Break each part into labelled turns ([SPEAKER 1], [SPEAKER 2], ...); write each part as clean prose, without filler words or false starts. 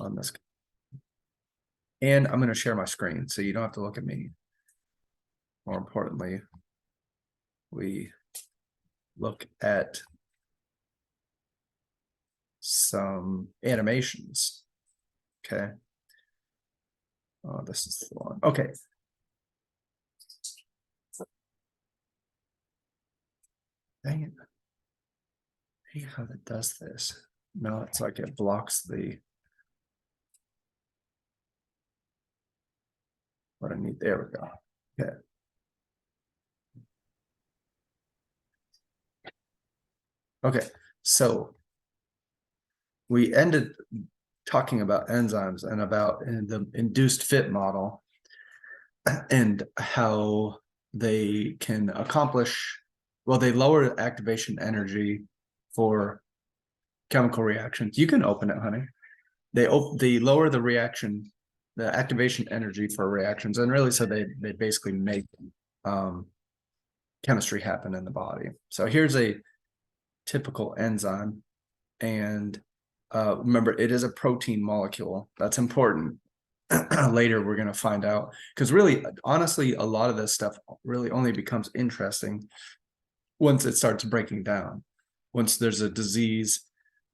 [SPEAKER 1] on this. And I'm going to share my screen so you don't have to look at me. More importantly, we look at some animations. Okay. Oh, this is the one. Okay. Dang it. Hey, how that does this. No, it's like it blocks the what I need. There we go. Okay. Okay, so we ended talking about enzymes and about the induced fit model and how they can accomplish, well, they lower activation energy for chemical reactions. You can open it, honey. They lower the reaction, the activation energy for reactions, and really so they basically make chemistry happen in the body. So here's a typical enzyme, and remember, it is a protein molecule. That's important. Later we're going to find out, because really, honestly, a lot of this stuff really only becomes interesting once it starts breaking down, once there's a disease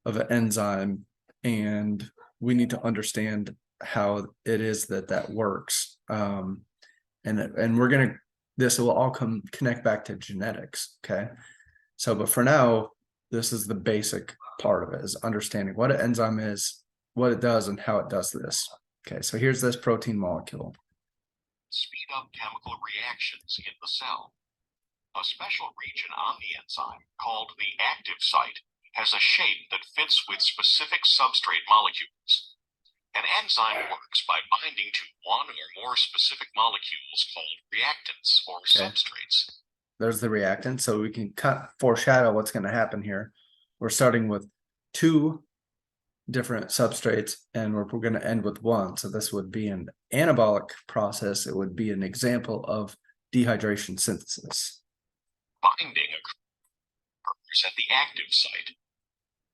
[SPEAKER 1] of an enzyme and we need to understand how it is that works. And we're going to, this will all connect back to genetics. Okay. So, but for now, this is the basic part of it, is understanding what an enzyme is, what it does, and how it does this. Okay, so here's this protein molecule.
[SPEAKER 2] Speed up chemical reactions in the cell. A special region on the enzyme, called the active site, has a shape that fits with specific substrate molecules. An enzyme works by binding to one or more specific molecules called reactants or substrates.
[SPEAKER 1] There's the reactant, so we can foreshadow what's going to happen here. We're starting with 2 different substrates, and we're going to end with 1. So this would be an anabolic process. It would be an example of dehydration synthesis.
[SPEAKER 2] Binding occurs at the active site.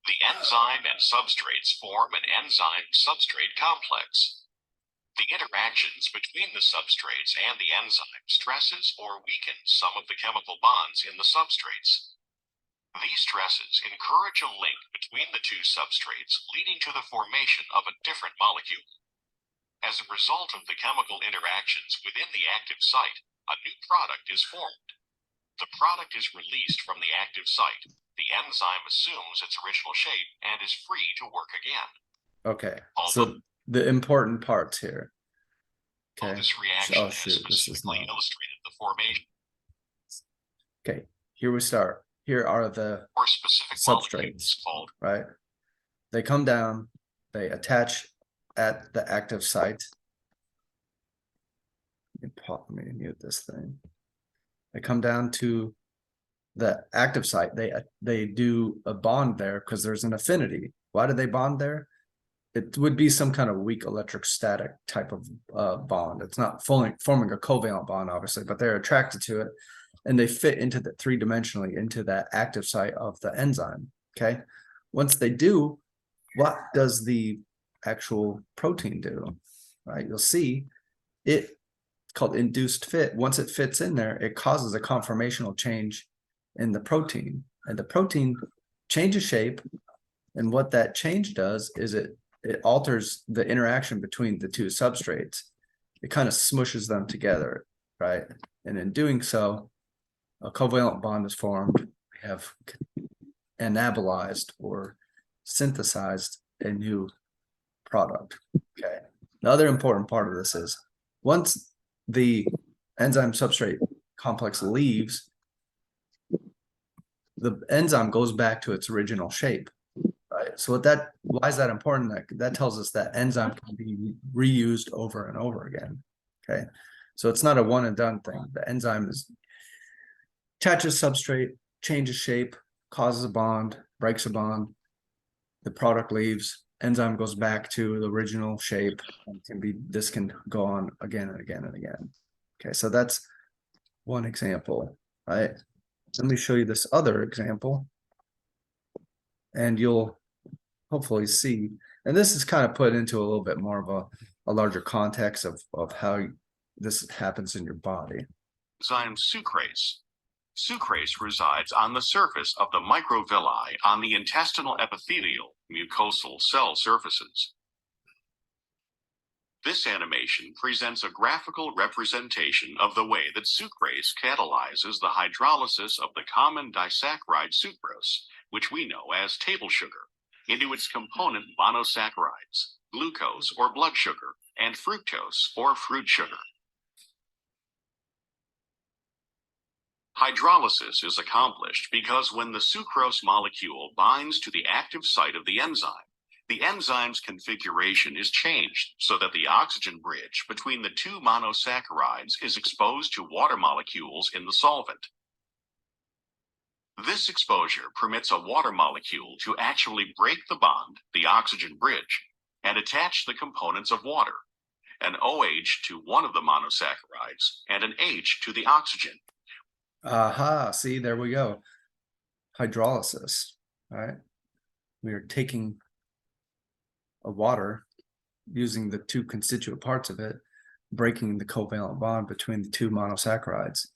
[SPEAKER 2] The enzyme and substrates form an enzyme-substrate complex. The interactions between the substrates and the enzyme stresses or weakens some of the chemical bonds in the substrates. These stresses encourage a link between the 2 substrates, leading to the formation of a different molecule. As a result of the chemical interactions within the active site, a new product is formed. The product is released from the active site. The enzyme assumes its original shape and is free to work again.
[SPEAKER 1] Okay, so the important parts here. Okay.
[SPEAKER 2] This reaction has specifically illustrated the formation.
[SPEAKER 1] Okay, here we start. Here are the substrates, right? They come down, they attach at the active site. Let me mute this thing. They come down to the active site. They do a bond there because there's an affinity. Why do they bond there? It would be some kind of weak electrostatic type of bond. It's not forming a covalent bond, obviously, but they're attracted to it, and they fit into the 3-dimensionally into that active site of the enzyme. Okay. Once they do, what does the actual protein do? Right. You'll see it's called induced fit. Once it fits in there, it causes a conformational change in the protein, and the protein changes shape. And what that change does is it alters the interaction between the 2 substrates. It kind of smushes them together, right? And in doing so, a covalent bond is formed. We have anabolized or synthesized a new product. Okay. The other important part of this is once the enzyme substrate complex leaves, the enzyme goes back to its original shape. Right. So why is that important? That tells us that enzyme can be reused over and over again. Okay. So it's not a one and done thing. The enzyme attaches substrate, changes shape, causes a bond, breaks a bond. The product leaves, enzyme goes back to the original shape, and this can go on again and again and again. Okay. So that's one example, right? Let me show you this other example, and you'll hopefully see And this is kind of put into a little bit more of a larger context of how this happens in your body.
[SPEAKER 2] Enzyme sucrase. Sucrase resides on the surface of the microvilli on the intestinal epithelial mucosal cell surfaces. This animation presents a graphical representation of the way that sucrase catalyzes the hydrolysis of the common disaccharide sucrose, which we know as table sugar, into its component monosaccharides, glucose or blood sugar, and fructose or fruit sugar. Hydrolysis is accomplished because when the sucrose molecule binds to the active site of the enzyme's configuration is changed so that the oxygen bridge between the two monosaccharides is exposed to water molecules in the solvent. This exposure permits a water molecule to actually break the bond, the oxygen bridge, and attach the components of water, an OH to one of the monosaccharides and an H to the oxygen.
[SPEAKER 1] Aha, see, there we go. Hydrolysis, right? We are taking a water, using the two constituent parts of it, breaking the covalent bond between the two monosaccharides.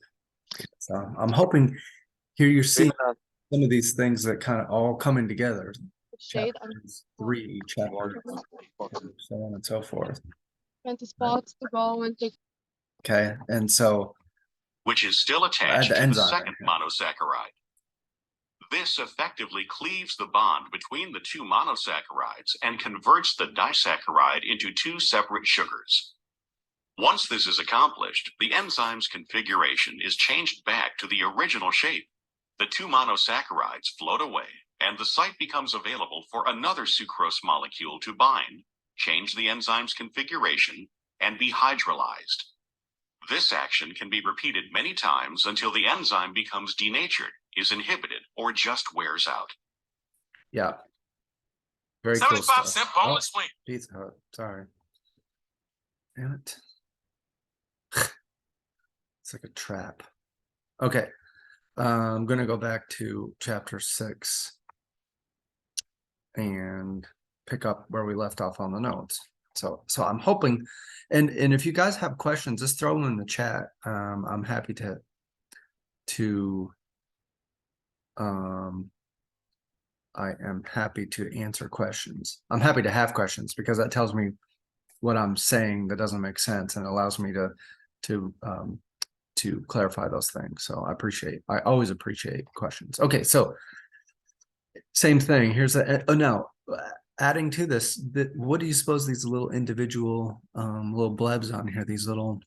[SPEAKER 1] So I'm hoping here you're seeing some of these things that kind of all coming together. Chapters 3, chapter, so on and so forth.
[SPEAKER 3] 20 spots to go and take.
[SPEAKER 1] Okay, and so
[SPEAKER 2] which is still attached
[SPEAKER 1] the
[SPEAKER 2] to the
[SPEAKER 1] enzyme,
[SPEAKER 2] second monosaccharide. This effectively cleaves the bond between the two monosaccharides and converts the disaccharide into two separate sugars. Once this is accomplished, the enzyme's configuration is changed back to the original shape. The two monosaccharides float away, and the site becomes available for another sucrose molecule to bind, change the enzyme's configuration, and be hydrolyzed. This action can be repeated many times until the enzyme becomes denatured, is inhibited, or just wears out.
[SPEAKER 1] Yeah. Very
[SPEAKER 2] 75
[SPEAKER 1] cool
[SPEAKER 2] cent
[SPEAKER 1] stuff.
[SPEAKER 2] bonus win.
[SPEAKER 1] Pizza Hut, sorry. Damn it. It's like a trap. Okay. I'm gonna go back to chapter 6 and pick up where we left off on the notes. So I'm hoping, and if you guys have questions, just throw them in the chat. I'm happy to I am happy to answer questions. I'm happy to have questions because that tells me what I'm saying that doesn't make sense and allows me to clarify those things. So I always appreciate questions. Okay, so same thing. Here's now adding to this, what do you suppose these little individual little blebs on here, these little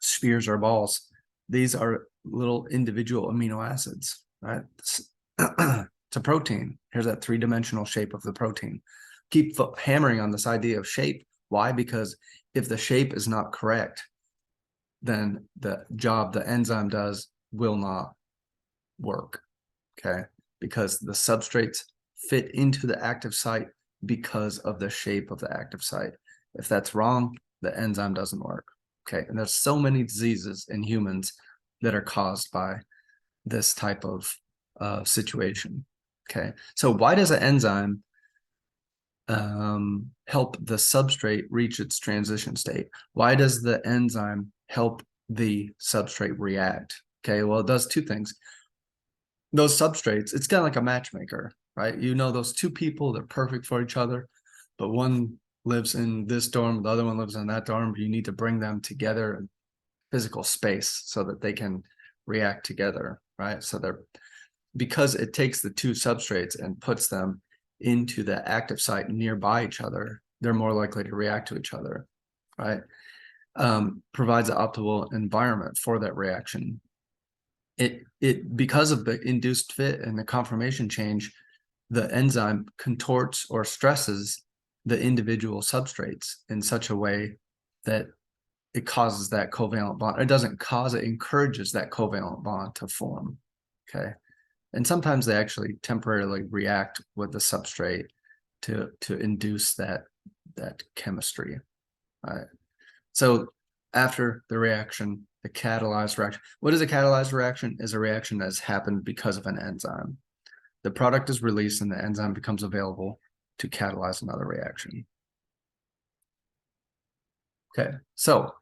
[SPEAKER 1] spheres or balls, these are little individual amino acids, right? It's a protein. Here's that three-dimensional shape of the protein. Keep hammering on this idea of shape. Why? Because if the shape is not correct, then the job the enzyme does will not work, okay? Because the substrates fit into the active site because of the shape of the active site. If that's wrong, the enzyme doesn't work, okay? And there's so many diseases in humans that are caused by this type of situation, okay? So why does an enzyme help the substrate reach its transition state? Why does the enzyme help the substrate react? Okay, well, it does two things. Those substrates, it's kind of like a matchmaker, right? You know, those two people, they're perfect for each other, but one lives in this dorm, the other one lives in that dorm. You need to bring them together in physical space so that they can react together, right? So because it takes the two substrates and puts them into the active site nearby each other, they're more likely to react to each other, right? Provides an optimal environment for that reaction. It because of the induced fit and the conformation change, the enzyme contorts or stresses the individual substrates in such a way that it causes that covalent bond. It doesn't cause it, encourages that covalent bond to form, okay? And sometimes they actually temporarily react with the substrate to induce that chemistry, right? So after the reaction, the catalyzed reaction. What is a catalyzed reaction? Is a reaction that has happened because of an enzyme. The product is released and the enzyme becomes available. to catalyze another reaction. Okay, so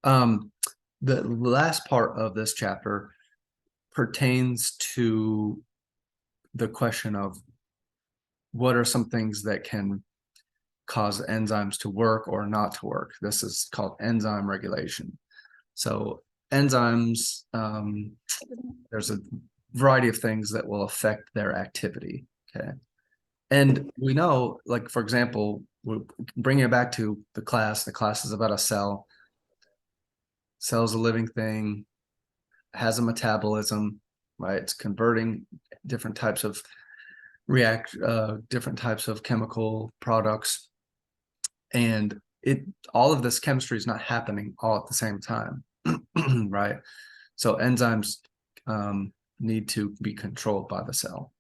[SPEAKER 1] the last part of this chapter pertains to the question of what are some things that can cause enzymes to work or not to work. This is called enzyme regulation. So enzymes, there's a variety of things that will affect their activity. Okay. And we know, like, for example, we're bringing it back to the class is about a cell. Cell's a living thing, has a metabolism, right? It's converting different types of different types of chemical products. And all of this chemistry is not happening all at the same time, right? So enzymes need to be controlled by the cell.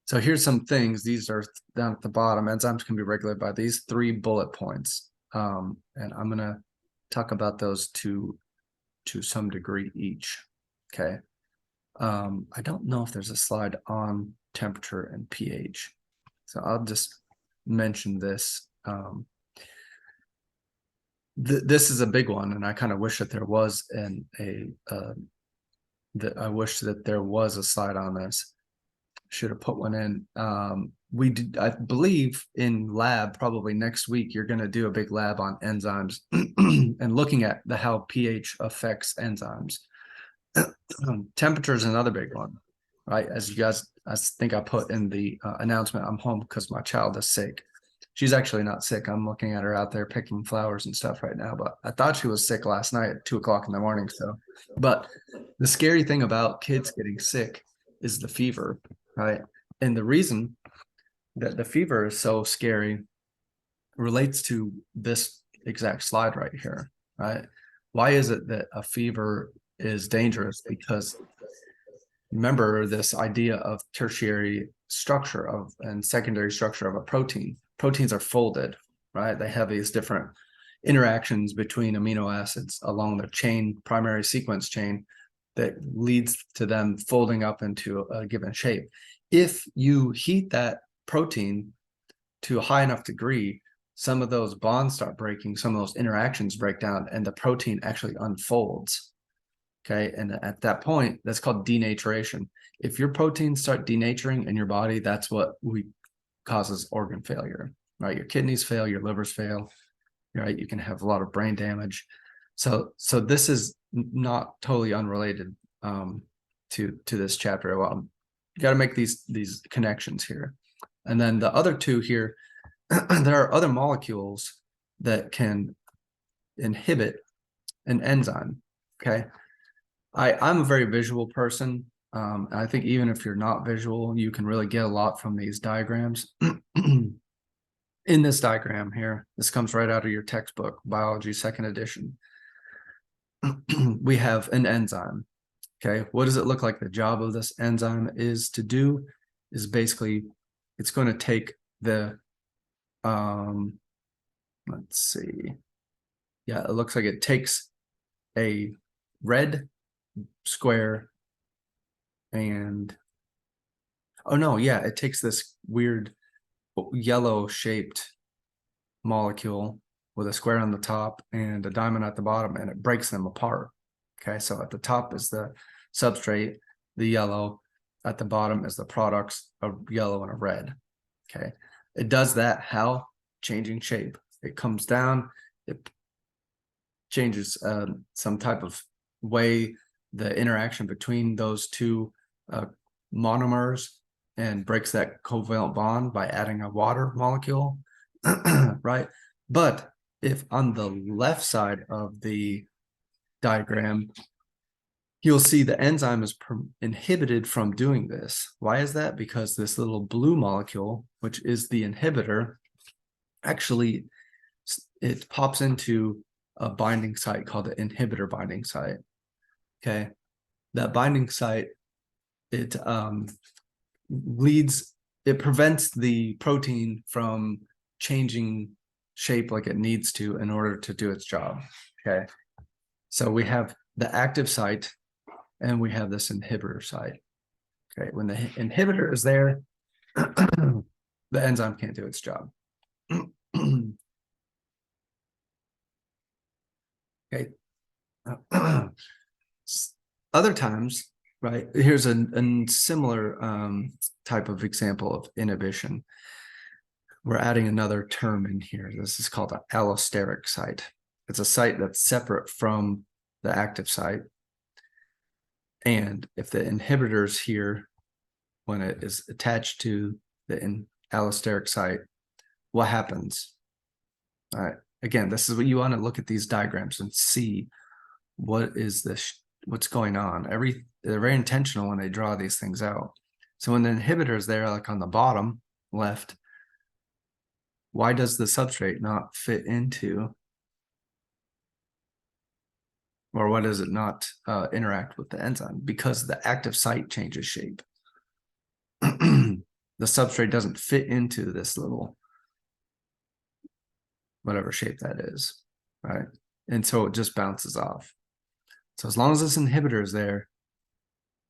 [SPEAKER 1] So here's some things. These are down at the bottom. Enzymes can be regulated by these 3 bullet points. And I'm going to talk about those to some degree each. Okay. I don't know if there's a slide on temperature and pH. So I'll just mention this. This is a big one, and I kind of wish that there was I wish that there was a slide on this. Should have put one in. I believe in lab, probably next week, you're going to do a big lab on enzymes and looking at how pH affects enzymes. Temperature is another big one, right? As you guys, I think I put in the announcement, I'm home because my child is sick. She's actually not sick. I'm looking at her out there picking flowers and stuff right now, but I thought she was sick last night at 2 o'clock in the morning. So, but the scary thing about kids getting sick is the fever, right? And the reason that the fever is so scary relates to this exact slide right here, right? Why is it that a fever is dangerous? Because remember this idea of tertiary structure and secondary structure of a protein. Proteins are folded, right? They have these different interactions between amino acids along the chain, primary sequence chain, that leads to them folding up into a given shape. If you heat that protein to a high enough degree, some of those bonds start breaking, some of those interactions break down, and the protein actually unfolds. Okay, and at that point, that's called denaturation. If your proteins start denaturing in your body, that's what causes organ failure, right? Your kidneys fail, your livers fail, right? You can have a lot of brain damage. So this is not totally unrelated to this chapter. Well, you got to make these connections here. And then the other two here, there are other molecules that can inhibit an enzyme. Okay. I'm a very visual person. And I think even if you're not visual, you can really get a lot from these diagrams. In this diagram here, this comes right out of your textbook, biology 2nd edition. We have an enzyme. Okay, what does it look like? The job of this enzyme is basically, it's going to take the, let's see. Yeah, it looks like it takes a red square and, oh no, yeah, it takes this weird yellow shaped molecule with a square on the top and a diamond at the bottom, and it breaks them apart. Okay, so at the top is the substrate, the yellow, at the bottom is the products, a yellow and a red. Okay, it does that how? Changing shape. It comes down, it changes some type of way the interaction between those two monomers and breaks that covalent bond by adding a water molecule, right? But if on the left side of the diagram, you'll see the enzyme is inhibited from doing this. Why is that? Because this little blue molecule, which is the inhibitor, actually, it pops into a binding site called the inhibitor binding site. Okay, that binding site, it prevents the protein from changing shape like it needs to in order to do its job. Okay, so we have the active site and we have this inhibitor site. Okay, when the inhibitor is there, the enzyme can't do its job. Okay. Other times, right? Here's a similar type of example of inhibition. We're adding another term in here. This is called an allosteric site. It's a site that's separate from the active site. And if the inhibitors here, when it is attached to the allosteric site, what happens? All right. Again, this is what you want to look at these diagrams and see what is this, what's going on. They're very intentional when they draw these things out. So when the inhibitor is there, like on the bottom left, why does the substrate not fit into, or why does it not interact with the enzyme? Because the active site changes shape. The substrate doesn't fit into this little, whatever shape that is, right? And so it just bounces off. So as long as this inhibitor is there,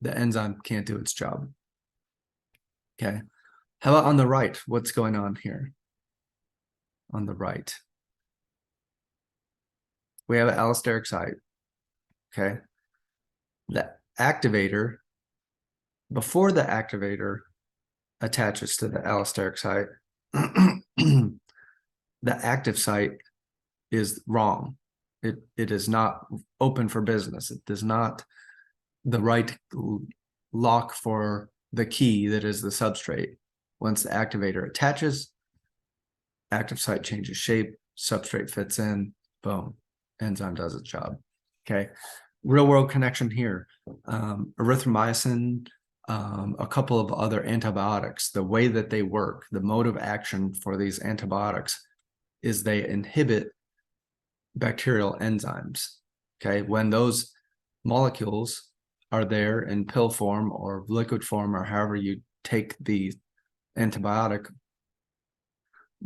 [SPEAKER 1] the enzyme can't do its job. Okay. How about on the right? What's going on here? On the right, we have an allosteric site. Okay. The activator, before the activator attaches to the allosteric site, the active site is wrong. It is not open for business. It does not the right lock for the key that is the substrate. Once the activator attaches, active site changes shape, substrate fits in, boom, enzyme does its job. Okay, real world connection here. Erythromycin, a couple of other antibiotics, the way that they work, the mode of action for these antibiotics is they inhibit bacterial enzymes. Okay, when those molecules are there in pill form or liquid form, or however you take the antibiotic,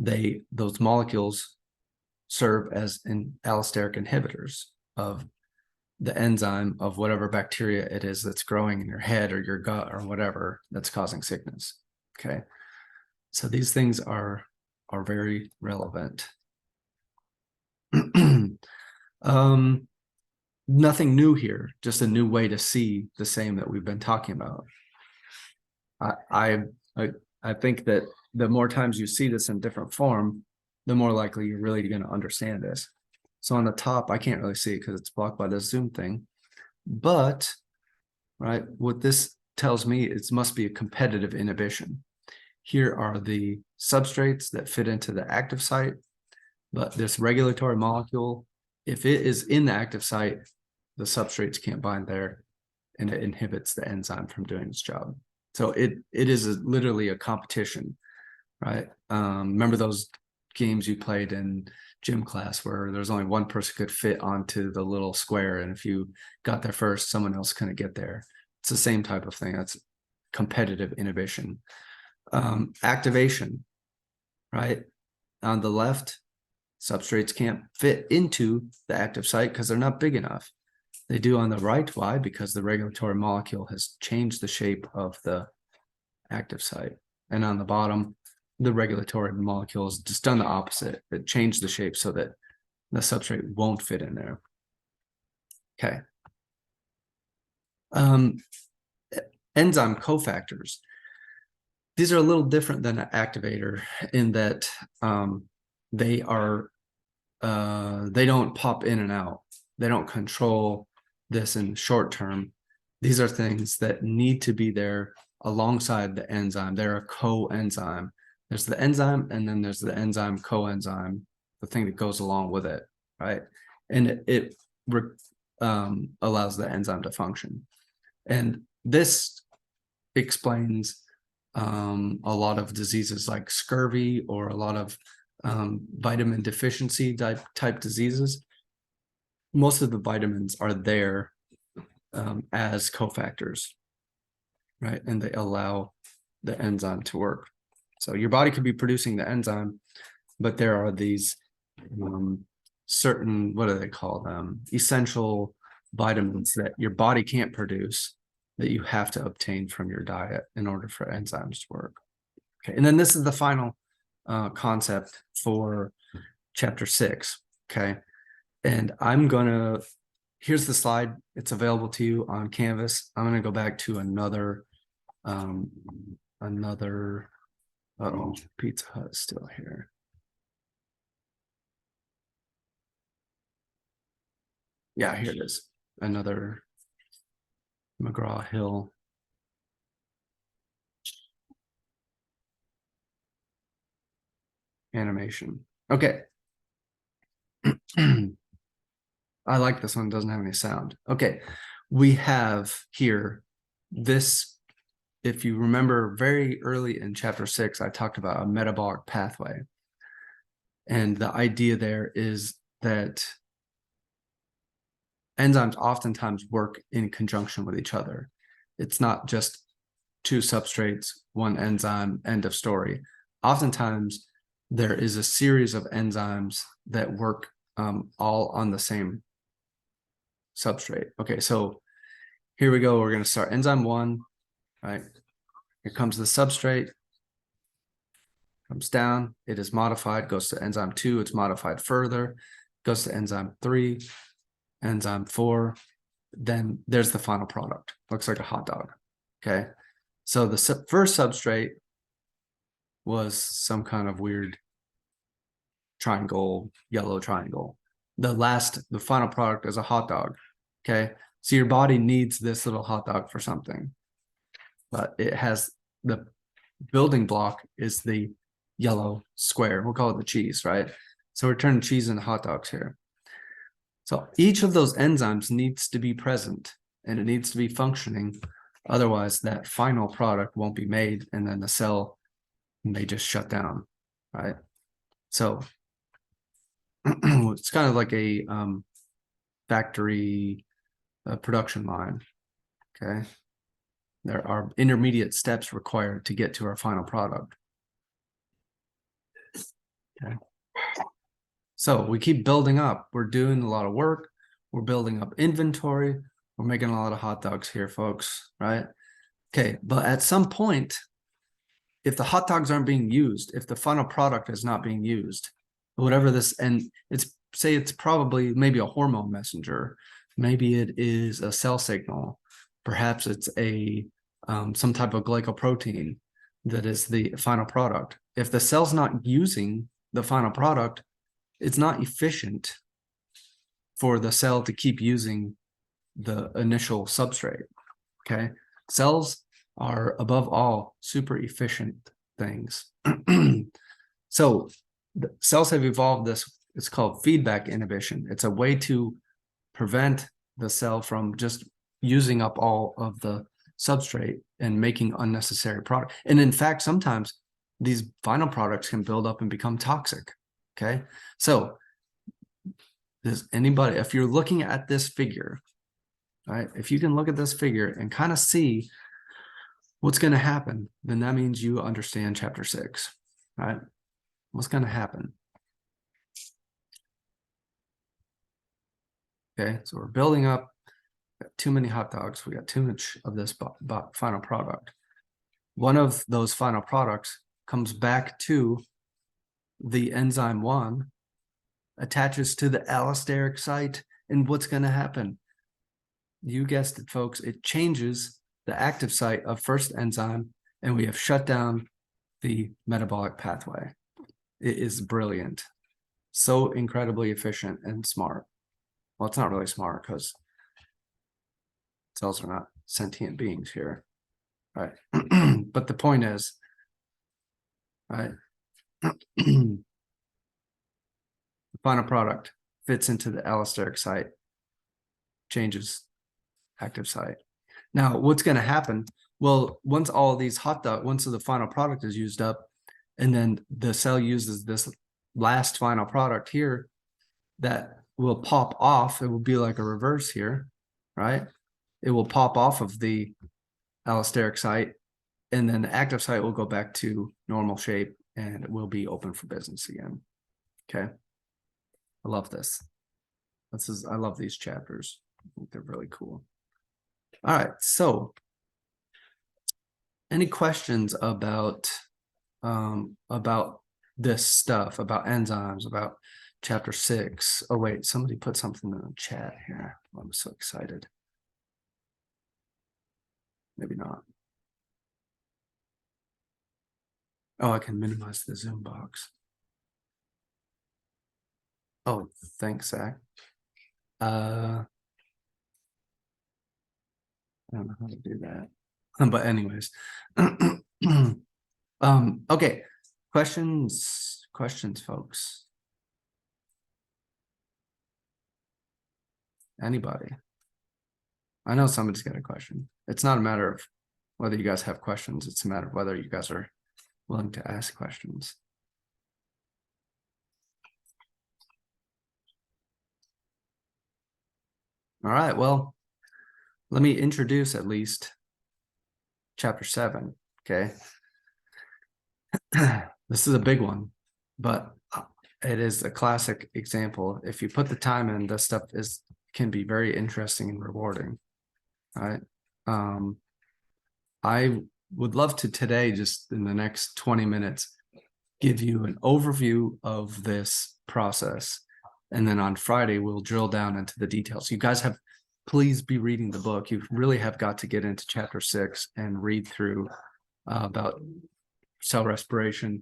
[SPEAKER 1] those molecules serve as allosteric inhibitors of the enzyme of whatever bacteria it is that's growing in your head or your gut or whatever that's causing sickness. Okay, so these things are very relevant. Nothing new here, just a new way to see the same that we've been talking about. I think that the more times you see this in different form, the more likely you're really going to understand this. So on the top, I can't really see it because it's blocked by the zoom thing, but right, what this tells me is must be a competitive inhibition. Here are the substrates that fit into the active site, but this regulatory molecule, if it is in the active site, the substrates can't bind there, and it inhibits the enzyme from doing its job. So it is literally a competition, right? Remember those games you played in gym class where there's only one person could fit onto the little square, and if you got there first, someone else couldn't get there. It's the same type of thing. That's competitive inhibition. Activation, right? On the left, substrates can't fit into the active site because they're not big enough. They do on the right. Why? Because the regulatory molecule has changed the shape of the active site. And on the bottom, the regulatory molecule has just done the opposite. It changed the shape so that the substrate won't fit in there. Okay. Enzyme cofactors. These are a little different than an activator in that they don't pop in and out. They don't control this in short term. These are things that need to be there alongside the enzyme. They're a coenzyme. There's the enzyme, and then there's the enzyme coenzyme, the thing that goes along with it, right? And it allows the enzyme to function. And this explains a lot of diseases like scurvy or a lot of vitamin deficiency type diseases. Most of the vitamins are there as cofactors, right? And they allow the enzyme to work. So your body could be producing the enzyme, but there are these certain, what do they call them? Essential vitamins that your body can't produce that you have to obtain from your diet in order for enzymes to work. Okay, and then this is the final concept for chapter 6. Okay, and I'm gonna, here's the slide. It's available to you on Canvas. I'm gonna go back to another, uh-oh, Pizza Hut is still here. Yeah, here it is. Another McGraw-Hill. Animation. Okay. I like this one. It doesn't have any sound. Okay. We have here this, if you remember very early in chapter 6, I talked about a metabolic pathway. And the idea there is that enzymes oftentimes work in conjunction with each other. It's not just two substrates, one enzyme, end of story. Oftentimes, there is a series of enzymes that work all on the same substrate. Okay, so here we go. We're going to start enzyme 1, right? Here comes the substrate, comes down, it is modified, goes to enzyme 2, it's modified further, goes to enzyme 3, enzyme 4, then there's the final product. Looks like a hot dog. Okay, so the first substrate was some kind of weird triangle, yellow triangle. The final product is a hot dog. Okay, so your body needs this little hot dog for something, but it has the building block is the yellow square. We'll call it the cheese, right? So we're turning cheese into hot dogs here. So each of those enzymes needs to be present and it needs to be functioning. Otherwise, that final product won't be made and then the cell may just shut down, right? So it's kind of like a factory production line, okay? There are intermediate steps required to get to our final product. Okay. So we keep building up. We're doing a lot of work. We're building up inventory. We're making a lot of hot dogs here, folks, right? Okay, but at some point, if the hot dogs aren't being used, if the final product is not being used, whatever this, and it's probably maybe a hormone messenger, maybe it is a cell signal, perhaps it's a some type of glycoprotein that is the final product. If the cell's not using the final product, it's not efficient for the cell to keep using the initial substrate. Okay, cells are above all super efficient things. So the cells have evolved this, it's called feedback inhibition. It's a way to prevent the cell from just using up all of the substrate and making unnecessary product. And in fact, sometimes these final products can build up and become toxic. Okay, so does anybody, if you're looking at this figure, right, if you can look at this figure and kind of see what's going to happen, then that means you understand chapter 6, right? What's going to happen? Okay, so we're building up, got too many hot dogs. We got too much of this final product. One of those final products comes back to the enzyme 1, attaches to the allosteric site, and what's going to happen? You guessed it, folks. It changes the active site of first enzyme, and we have shut down the metabolic pathway. It is brilliant. So incredibly efficient and smart. Well, it's not really smart because cells are not sentient beings here, right? But the point is, right? The final product fits into the allosteric site, changes active site. Now, what's going to happen? Well, once all of these once the final product is used up, and then the cell uses this last final product here, that will pop off. It will be like a reverse here, right? It will pop off of the allosteric site, and then the active site will go back to normal shape, and it will be open for business again. Okay, I love this. I love these chapters. I think they're really cool. All right, so any questions about about this stuff, about enzymes, about chapter 6. Oh wait, somebody put something in the chat here. I'm so excited. Maybe not. Oh, I can minimize the Zoom box. Oh, thanks, Zach. I don't know how to do that. But anyways. Okay. Questions, folks. Anybody? I know somebody's got a question. It's not a matter of whether you guys have questions. It's a matter of whether you guys are willing to ask questions. All right, well, let me introduce at least chapter 7, okay? This is a big one, but it is a classic example. If you put the time in, this stuff can be very interesting and rewarding, right? I would love to today, just in the next 20 minutes, give you an overview of this process. And then on Friday, we'll drill down into the details. You guys please be reading the book. You really have got to get into chapter 6 and read through about cell respiration,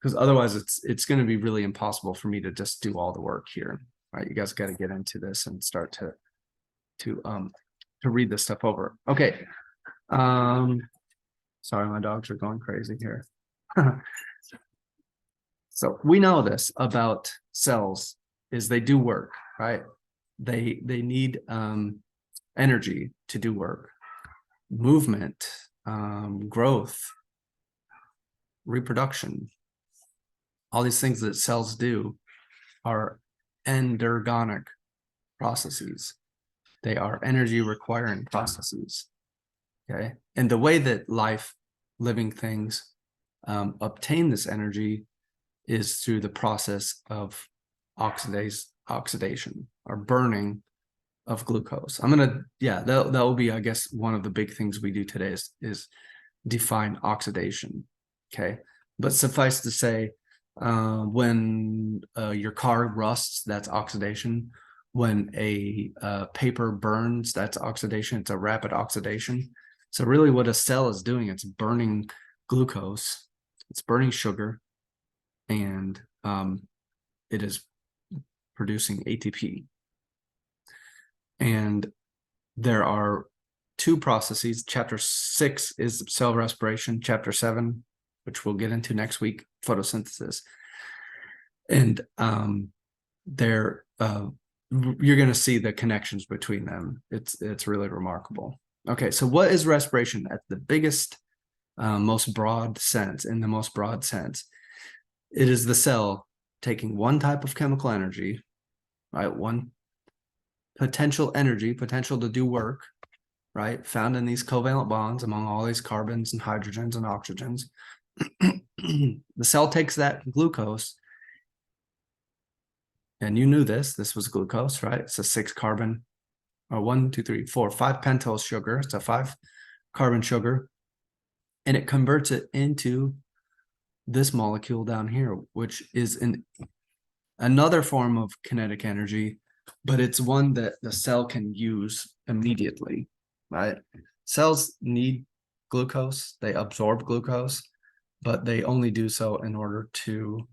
[SPEAKER 1] because otherwise it's going to be really impossible for me to just do all the work here. Right? You guys got to get into this and start to read this stuff over. Okay. Sorry, my dogs are going crazy here. So we know this about cells is they do work, right? They need energy to do work, movement, growth, reproduction. All these things that cells do are endergonic processes. They are energy requiring processes. Okay. And the way that living things obtain this energy is through the process of oxidation or burning of glucose. That will be, I guess, one of the big things we do today is define oxidation. Okay. But suffice to say, when your car rusts, that's oxidation. When a paper burns, that's oxidation. It's a rapid oxidation. So really what a cell is doing, it's burning glucose, it's burning sugar, and it is producing ATP. And there are two processes. Chapter 6 is cell respiration. Chapter 7, which we'll get into next week, photosynthesis. And you're going to see the connections between them. It's really remarkable. Okay, so what is respiration at the biggest, most broad sense? In the most broad sense, it is the cell taking one type of chemical energy, right? One potential to do work, right? Found in these covalent bonds among all these carbons and hydrogens and oxygens. The cell takes that glucose, and you knew this was glucose, right? It's a 6 carbon, or 5 pentose sugar. It's a 5 carbon sugar, and it converts it into this molecule down here, which is another form of kinetic energy, but it's one that the cell can use immediately, right? Cells need glucose, they absorb glucose, but they only do so in order to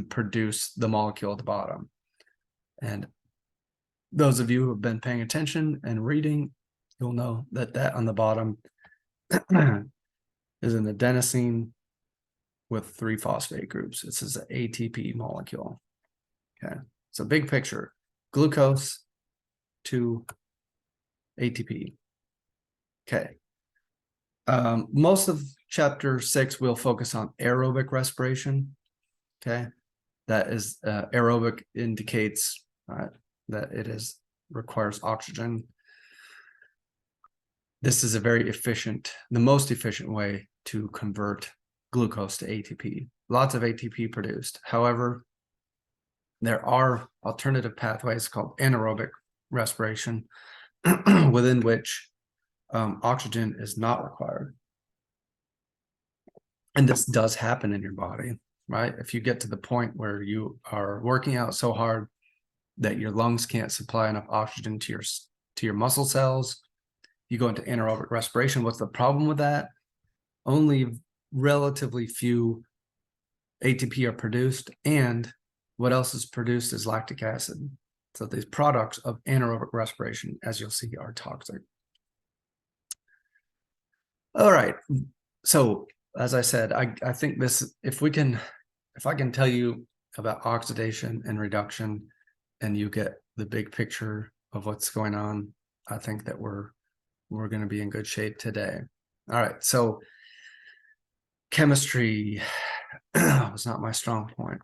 [SPEAKER 1] produce the molecule at the bottom. And those of you who have been paying attention and reading, you'll know that on the bottom is an adenosine with 3 phosphate groups. This is an ATP molecule. Okay, so big picture, glucose to ATP. Okay. Most of chapter 6 will focus on aerobic respiration. Okay, that is aerobic indicates that it requires oxygen. This is a very efficient, the most efficient way to convert glucose to ATP. Lots of ATP produced. However, there are alternative pathways called anaerobic respiration, within which oxygen is not required. And this does happen in your body, right? If you get to the point where you are working out so hard that your lungs can't supply enough oxygen to your muscle cells, you go into anaerobic respiration. What's the problem with that? Only relatively few ATP are produced, and what else is produced is lactic acid. So these products of anaerobic respiration, as you'll see, are toxic. All right. So as I said, I think this, if I can tell you about oxidation and reduction and you get the big picture of what's going on, I think that we're going to be in good shape today. All right. So chemistry was not my strong point,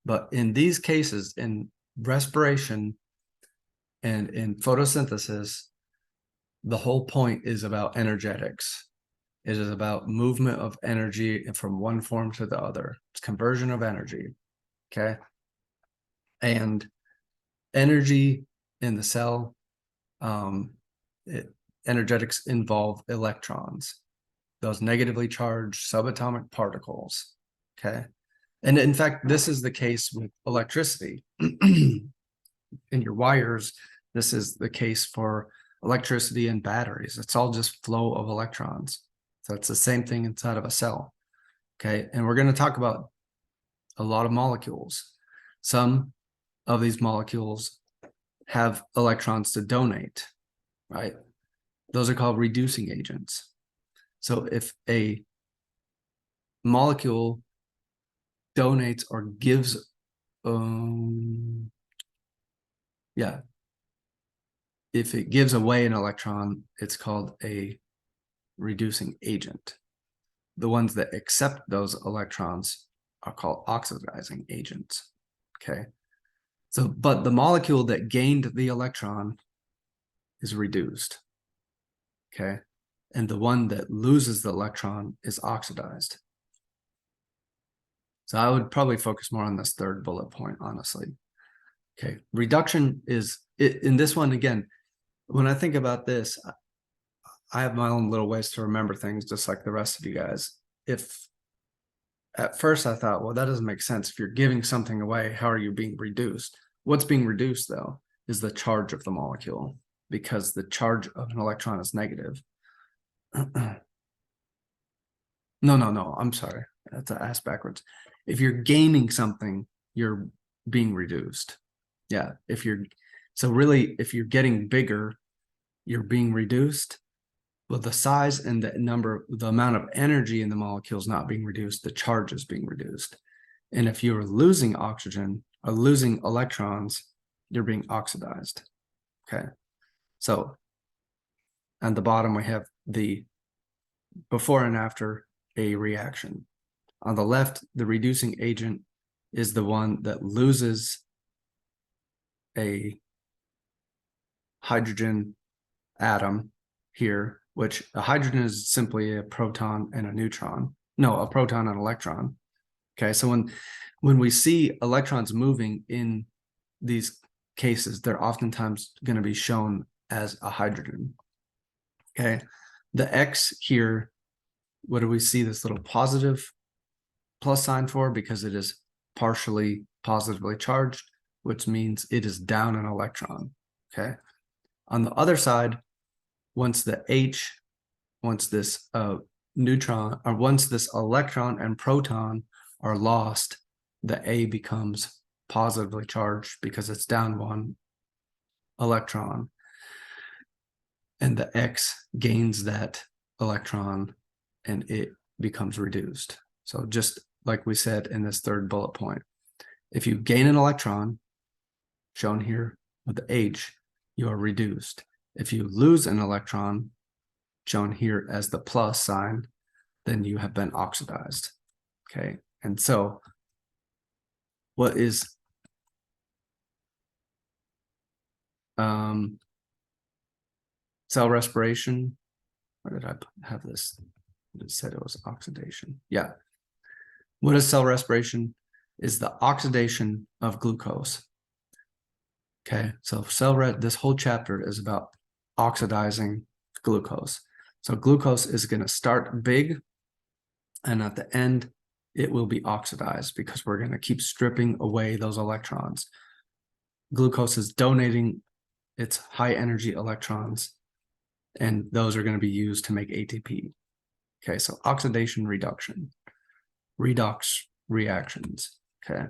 [SPEAKER 1] but in these cases, in respiration and in photosynthesis, the whole point is about energetics. It is about movement of energy from one form to the other. It's conversion of energy, okay? And energy in the cell, energetics involve electrons, those negatively charged subatomic particles, okay? And in fact, this is the case with electricity. In your wires, this is the case for electricity and batteries. It's all just flow of electrons. So it's the same thing inside of a cell, okay? And we're going to talk about a lot of molecules. Some of these molecules have electrons to donate, right? Those are called reducing agents. So if a molecule donates or gives, if it gives away an electron, it's called a reducing agent. The ones that accept those electrons are called oxidizing agents, okay? So, but the molecule that gained the electron is reduced, okay? And the one that loses the electron is oxidized. So I would probably focus more on this third bullet point, honestly. Okay, reduction is, in this one, again, when I think about this, I have my own little ways to remember things, just like the rest of you guys. If at first I thought, well, that doesn't make sense. If you're giving something away, how are you being reduced? What's being reduced, though, is the charge of the molecule, because the charge of an electron is negative. No, I'm sorry. That's asked backwards. If you're gaining something, you're being reduced. Yeah, if you're getting bigger, you're being reduced. Well, the size and the amount of energy in the molecule is not being reduced, the charge is being reduced. And if you're losing oxygen or losing electrons, you're being oxidized. Okay. So on the bottom, we have the before and after a reaction. On the left, the reducing agent is the one that loses a hydrogen atom here, which a hydrogen is simply a proton and a neutron. No, a proton and electron. Okay, so when we see electrons moving in these cases, they're oftentimes going to be shown as a hydrogen. Okay, the X here, what do we see this little positive plus sign for? Because it is partially positively charged, which means it is down an electron. Okay, on the other side, once this neutron, or once this electron and proton are lost, the A becomes positively charged because it's down one electron, and the X gains that electron and it becomes reduced. So just like we said in this third bullet point, if you gain an electron, shown here with the H, you are reduced. If you lose an electron, shown here as the plus sign, then you have been oxidized. Okay, and so what is cell respiration? Where did I have this? It said it was oxidation. Yeah. What is cell respiration? Is the oxidation of glucose. Okay, so this whole chapter is about oxidizing glucose. So glucose is going to start big, and at the end, it will be oxidized because we're going to keep stripping away those electrons. Glucose is donating its high energy electrons, and those are going to be used to make ATP. Okay, so oxidation reduction, redox reactions. Okay.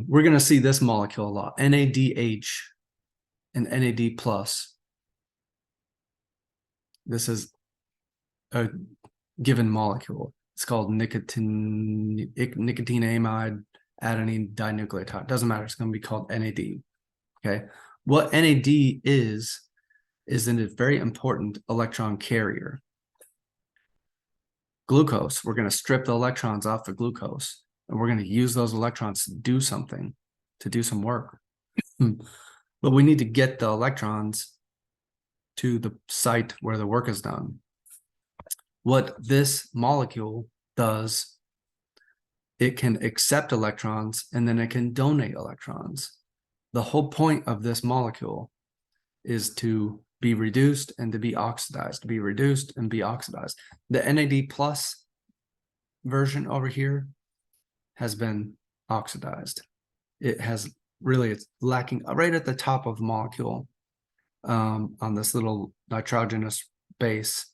[SPEAKER 1] We're going to see this molecule a lot, NADH and NAD plus. This is a given molecule. It's called nicotine amide adenine dinucleotide. Doesn't matter. It's going to be called NAD. Okay. What NAD is a very important electron carrier. Glucose, we're going to strip the electrons off the glucose, and we're going to use those electrons to do something, to do some work. But we need to get the electrons to the site where the work is done. What this molecule does, it can accept electrons and then it can donate electrons. The whole point of this molecule is to be reduced and to be oxidized, to be reduced and be oxidized. The NAD plus version over here has been oxidized. It has really, it's lacking right at the top of the molecule on this little nitrogenous base.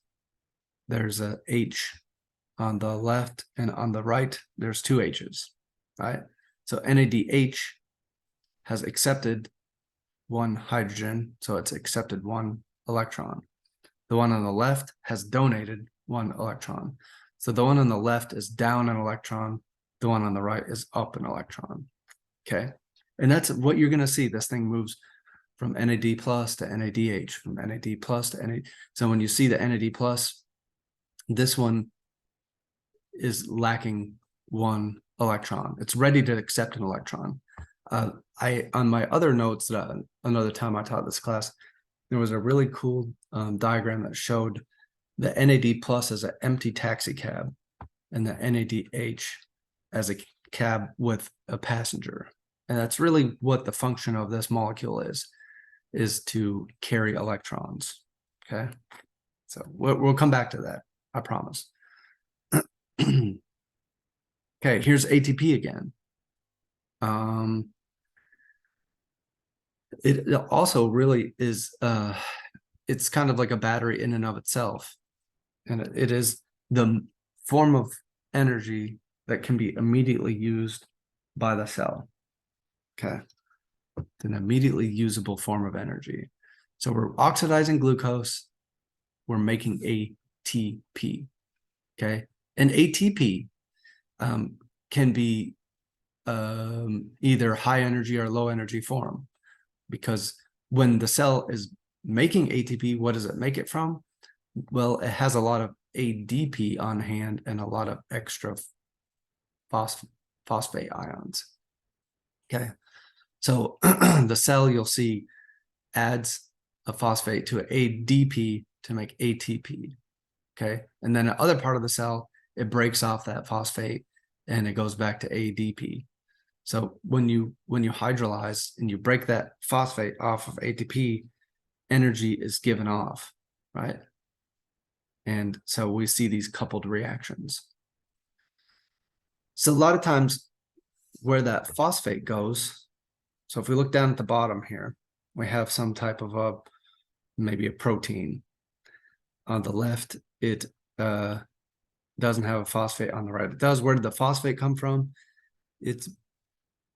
[SPEAKER 1] There's a H on the left, and on the right, there's two H's, right? So NADH has accepted one hydrogen, so it's accepted one electron. The one on the left has donated one electron. So the one on the left is down an electron. The one on the right is up an electron. Okay. And that's what you're going to see. This thing moves from NAD plus to NADH, from NAD plus to NAD. So when you see the NAD plus, this one is lacking one electron. It's ready to accept an electron. On my other notes, another time I taught this class, there was a really cool diagram that showed the NAD plus as an empty taxi cab and the NADH as a cab with a passenger. And that's really what the function of this molecule is to carry electrons. Okay. So we'll come back to that, I promise. Okay, here's ATP again. It also really is, it's kind of like a battery in and of itself. And it is the form of energy that can be immediately used by the cell. Okay, it's an immediately usable form of energy. So we're oxidizing glucose, we're making ATP. Okay, and ATP can be either high energy or low energy form, because when the cell is making ATP, what does it make it from? Well, it has a lot of ADP on hand and a lot of extra phosphate ions. Okay, so the cell, you'll see, adds a phosphate to an ADP to make ATP. Okay, and then the other part of the cell, it breaks off that phosphate and it goes back to ADP. So when you hydrolyze and you break that phosphate off of ATP, energy is given off, right? And so we see these coupled reactions. So a lot of times where that phosphate goes, so if we look down at the bottom here, we have some type of maybe a protein. On the left, it doesn't have a phosphate. On the right, it does. Where did the phosphate come from? It's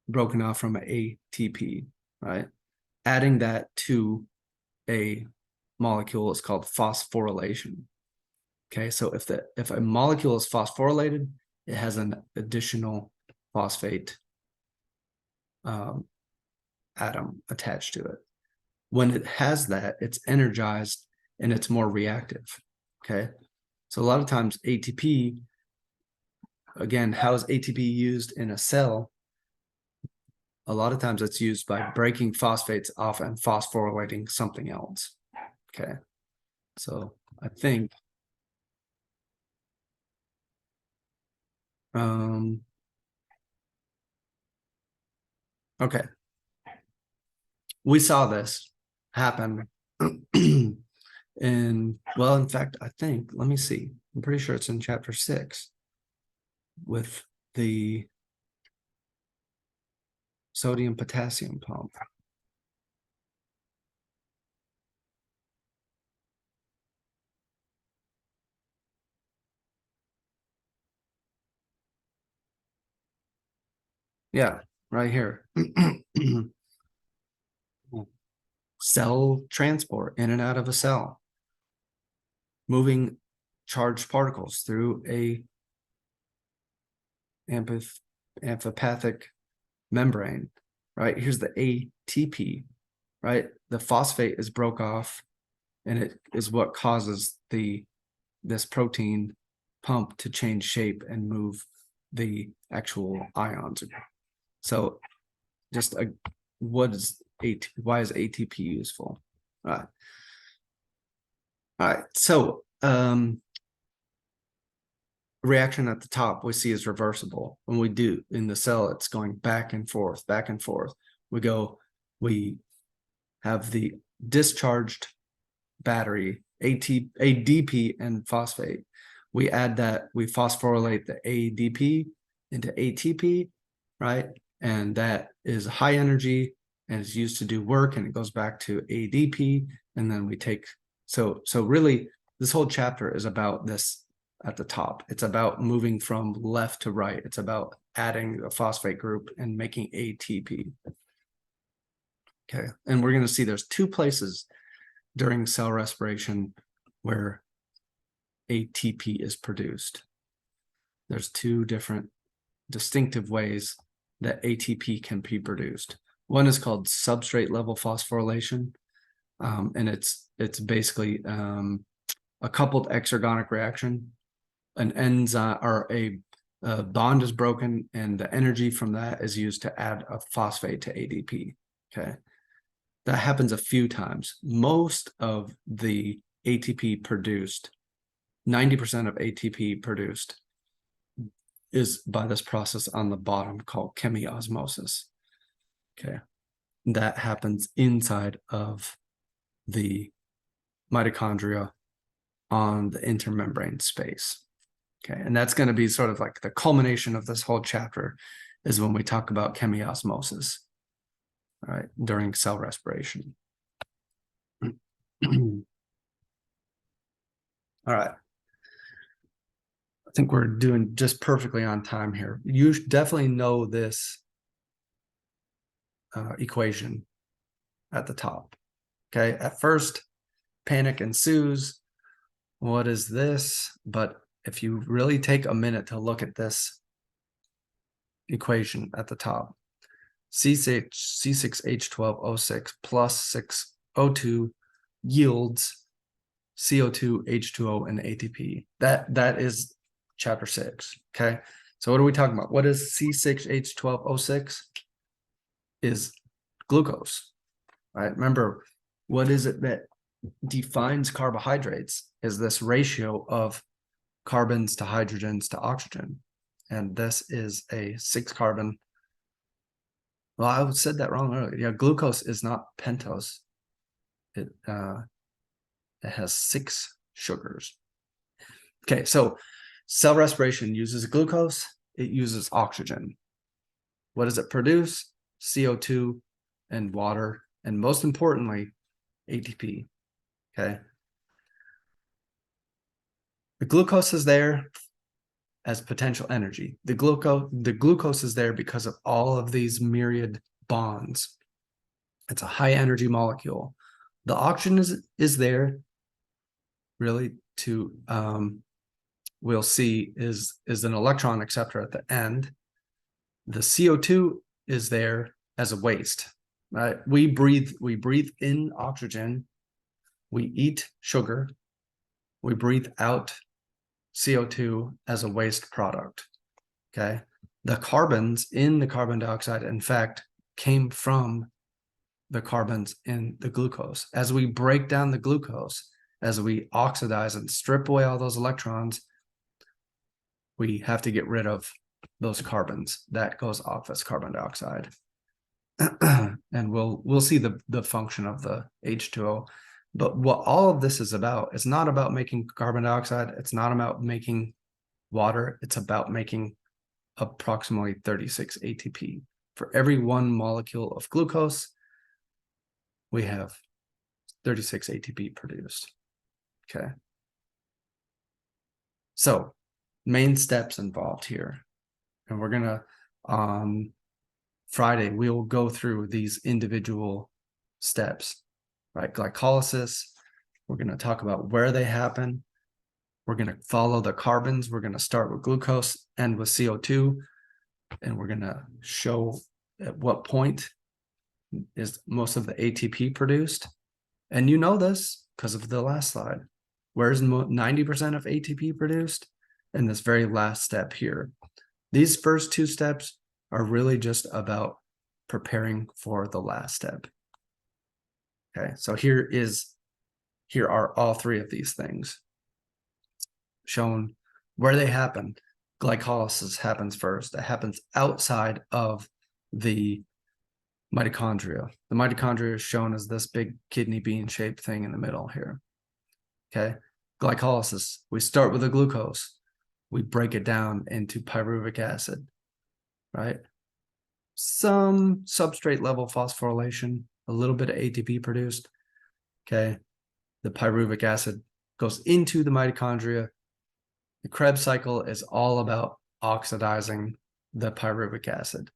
[SPEAKER 1] broken off from an ATP, right? Adding that to a molecule is called phosphorylation. Okay, so if a molecule is phosphorylated, it has an additional phosphate atom attached to it. When it has that, it's energized and it's more reactive. Okay, so a lot of times ATP, again, how is ATP used in a cell? A lot of times it's used by breaking phosphates off and phosphorylating something else. Okay, so I think okay, we saw this happen And well, in fact, I think, let me see. I'm pretty sure it's in chapter 6 with the sodium potassium pump. Yeah, right here. Cell transport in and out of a cell. Moving charged particles through a amphipathic membrane, right? Here's the ATP, right? The phosphate is broke off, and it is what causes this protein pump to change shape and move the actual ions. So just why is ATP useful? All right. So reaction at the top we see is reversible. When we do in the cell, it's going back and forth, back and forth. We have the discharged battery, ADP and phosphate. We add that, we phosphorylate the ADP into ATP, right? And that is high energy and is used to do work, and it goes back to ADP. And then we take, so really this whole chapter is about this at the top. It's about moving from left to right. It's about adding a phosphate group and making ATP. Okay, and we're going to see there's 2 places during cell respiration where ATP is produced. There's 2 different distinctive ways that ATP can be produced. One is called substrate level phosphorylation, and it's basically a coupled exergonic reaction. An enzyme or a bond is broken, and the energy from that is used to add a phosphate to ADP. Okay, that happens a few times. Most of the ATP produced, 90% of ATP produced, is by this process on the bottom called chemiosmosis. Okay, that happens inside of the mitochondria on the intermembrane space. Okay, and that's going to be sort of like the culmination of this whole chapter, is when we talk about chemiosmosis, all right, during cell respiration. All right. I think we're doing just perfectly on time here. You definitely know this equation at the top. Okay, at first, panic ensues. What is this? But if you really take a minute to look at this equation at the top, C6H12O6 plus 6O2 yields CO2, H2O, and ATP. That is chapter 6. Okay, so what are we talking about? What is C6H12O6? Is glucose, right? Remember, what is it that defines carbohydrates? Is this ratio of carbons to hydrogens to oxygen, and this is a 6-carbon. Well, I said that wrong earlier. Yeah, glucose is not pentose. It has 6 sugars. Okay, so cell respiration uses glucose. It uses oxygen. What does it produce? CO2 and water, and most importantly, ATP. Okay. The glucose is there as potential energy. The glucose is there because of all of these myriad bonds. It's a high energy molecule. The oxygen is there really to we'll see is an electron acceptor at the end. The CO2 is there as a waste, right? We breathe in oxygen, we eat sugar, we breathe out CO2 as a waste product. Okay, the carbons in the carbon dioxide, in fact, came from the carbons in the glucose. As we break down the glucose, as we oxidize and strip away all those electrons, we have to get rid of those carbons. That goes off as carbon dioxide. And we'll see the function of the H2O. But what all of this is about, it's not about making carbon dioxide. It's not about making water. It's about making approximately 36 ATP. For every 1 molecule of glucose, we have 36 ATP produced. Okay. So main steps involved here. And we're gonna, on Friday, we will go through these individual steps, right? Glycolysis, we're gonna talk about where they happen. We're gonna follow the carbons. We're gonna start with glucose, end with CO2, and we're gonna show at what point is most of the ATP produced. And you know this because of the last slide. Where's 90% of ATP produced? In this very last step here. These first 2 steps are really just about preparing for the last step. Okay, so here are all 3 of these things shown where they happen. Glycolysis happens first. It happens outside of the mitochondria. The mitochondria is shown as this big kidney bean shaped thing in the middle here. Okay, glycolysis, we start with the glucose. We break it down into pyruvic acid, right? Some substrate level phosphorylation, a little bit of ATP produced. Okay, the pyruvic acid goes into the mitochondria. The Krebs cycle is all about oxidizing the pyruvic acid.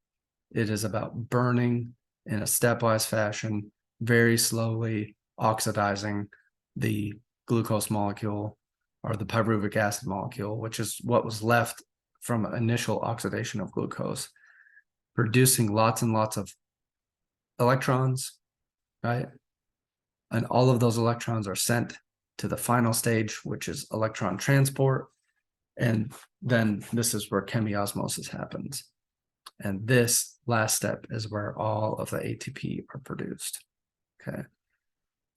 [SPEAKER 1] It is about burning in a stepwise fashion, very slowly oxidizing the glucose molecule or the pyruvic acid molecule, which is what was left from initial oxidation of glucose, producing lots and lots of electrons, right? And all of those electrons are sent to the final stage, which is electron transport. And then this is where chemiosmosis happens. And this last step is where all of the ATP are produced. Okay.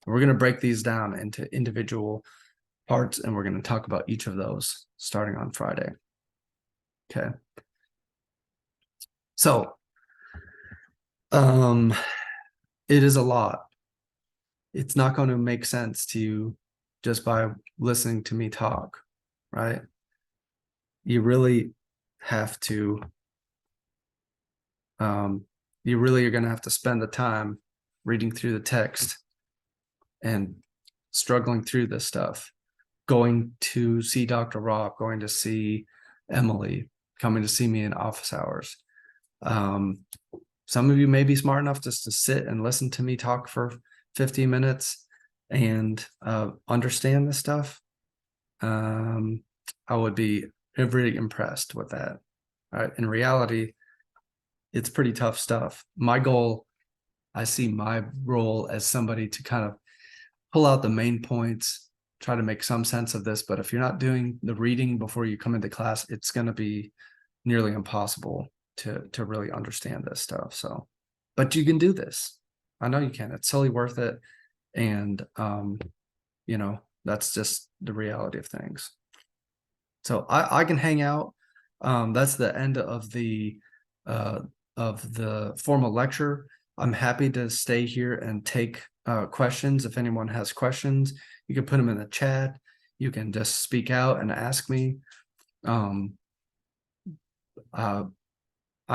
[SPEAKER 1] We're going to break these down into individual parts, and we're going to talk about each of those starting on Friday. Okay. So, it is a lot. It's not going to make sense to you just by listening to me talk, right? You really have to, you really are going to have to spend the time reading through the text and struggling through this stuff, going to see Dr. Rock, going to see Emily, coming to see me in office hours. Some of you may be smart enough just to sit and listen to me talk for 15 minutes and understand this stuff. I would be very impressed with that. In reality, it's pretty tough stuff. My goal, I see my role as somebody to kind of pull out the main points, try to make some sense of this. But if you're not doing the reading before you come into class, it's going to be nearly impossible to really understand this stuff. So, but you can do this. I know you can. It's totally worth it. And, you know, that's just the reality of things. So I can hang out. That's the end of the formal lecture. I'm happy to stay here and take questions. If anyone has questions, you can put them in the chat. You can just speak out and ask me. I'm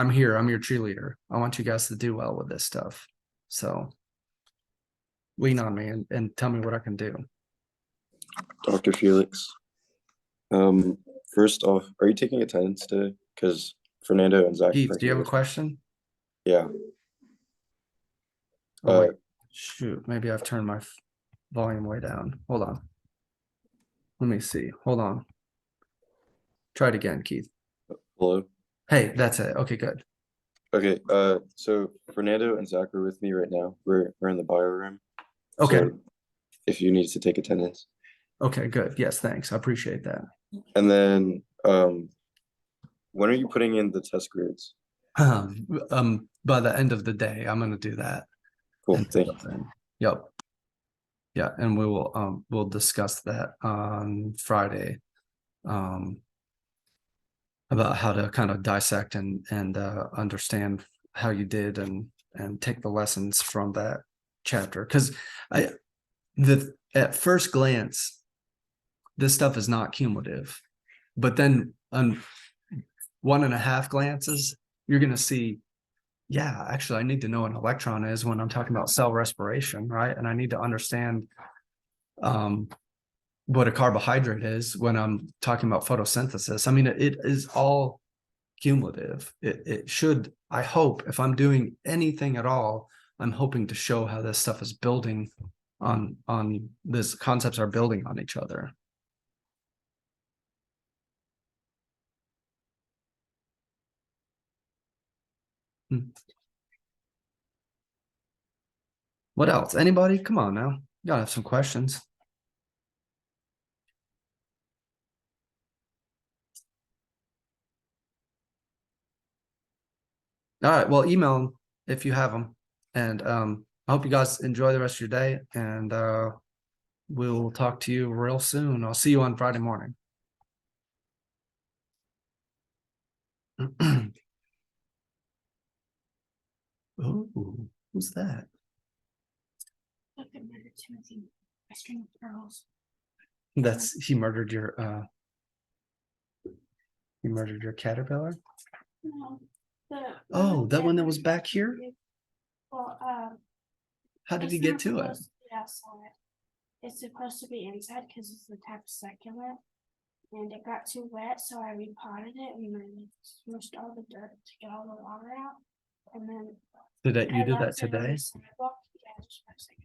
[SPEAKER 1] here. I'm your cheerleader. I want you guys to do well with this stuff. So lean on me and tell me what I can do.
[SPEAKER 4] Dr. Felix, first off, are you taking attendance today? Because Fernando and Zach.
[SPEAKER 1] Keith, do you have a question?
[SPEAKER 4] Yeah.
[SPEAKER 1] Oh, wait. Shoot, maybe I've turned my volume way down. Hold on. Let me see. Hold on. Try it again, Keith.
[SPEAKER 4] Hello.
[SPEAKER 1] Hey, that's it. Okay, good.
[SPEAKER 4] Okay. So Fernando and Zach are with me right now. We're in the bio room.
[SPEAKER 1] Okay.
[SPEAKER 4] So if you need to take attendance.
[SPEAKER 1] Okay, good. Yes, thanks. I appreciate that.
[SPEAKER 4] And then, when are you putting in the test grades?
[SPEAKER 1] By the end of the day, I'm going to do that.
[SPEAKER 4] Cool. Thank you.
[SPEAKER 1] Yep. Yeah, and we will we'll discuss that on Friday, about how to kind of dissect and understand how you did and take the lessons from that chapter. Because at first glance, this stuff is not cumulative, but then on 1.5 glances, you're going to see, yeah, actually, I need to know what an electron is when I'm talking about cell respiration, right? And I need to understand what a carbohydrate is when I'm talking about photosynthesis. I mean, it is all cumulative. It should, I hope, if I'm doing anything at all, I'm hoping to show how this stuff is building on this concepts are building on each other. What else? Anybody? Come on now. You gotta have some questions. All right. Well, email them if you have them. And I hope you guys enjoy the rest of your day. And we'll talk to you real soon. I'll see you on Friday morning. Oh, who's that?
[SPEAKER 5] Look at murdered Timothy. A string of pearls.
[SPEAKER 1] That's he murdered your caterpillar.
[SPEAKER 5] No, the
[SPEAKER 1] Oh, that one that was back here.
[SPEAKER 5] Well,
[SPEAKER 1] How did
[SPEAKER 5] it's
[SPEAKER 1] he get
[SPEAKER 5] not
[SPEAKER 1] to it?
[SPEAKER 5] supposed be outside. It's supposed to be inside because it's the type of succulent, and it got too wet, so I repotted it and then smushed all the dirt to get all the water out, and then
[SPEAKER 1] Did that you
[SPEAKER 5] I
[SPEAKER 1] did that
[SPEAKER 5] left it on the
[SPEAKER 1] today?
[SPEAKER 5] sidewalk. Yeah, just by a second.